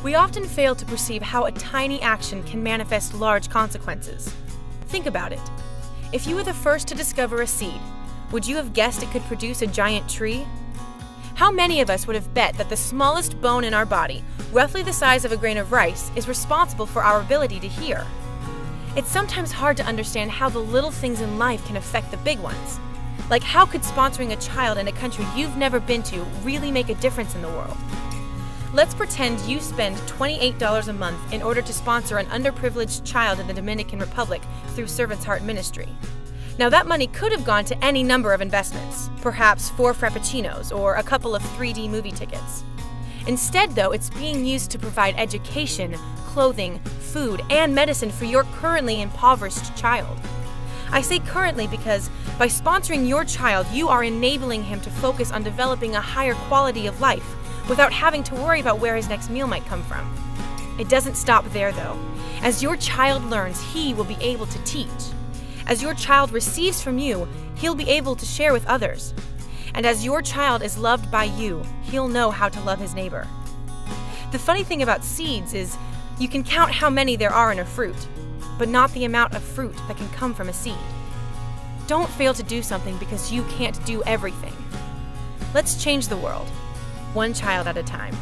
We often fail to perceive how a tiny action can manifest large consequences. Think about it. If you were the first to discover a seed, would you have guessed it could produce a giant tree? How many of us would have bet that the smallest bone in our body, roughly the size of a grain of rice, is responsible for our ability to hear? It's sometimes hard to understand how the little things in life can affect the big ones. Like, how could sponsoring a child in a country you've never been to really make a difference in the world? Let's pretend you spend $28 a month in order to sponsor an underprivileged child in the Dominican Republic through Servant's Heart Ministry. Now, that money could have gone to any number of investments, perhaps 4 Frappuccinos or a couple of 3D movie tickets. Instead, though, it's being used to provide education, clothing, food, and medicine for your currently impoverished child. I say currently because by sponsoring your child, you are enabling him to focus on developing a higher quality of life without having to worry about where his next meal might come from. It doesn't stop there, though. As your child learns, he will be able to teach. As your child receives from you, he'll be able to share with others. And as your child is loved by you, he'll know how to love his neighbor. The funny thing about seeds is you can count how many there are in a fruit, but not the amount of fruit that can come from a seed. Don't fail to do something because you can't do everything. Let's change the world, one child at a time.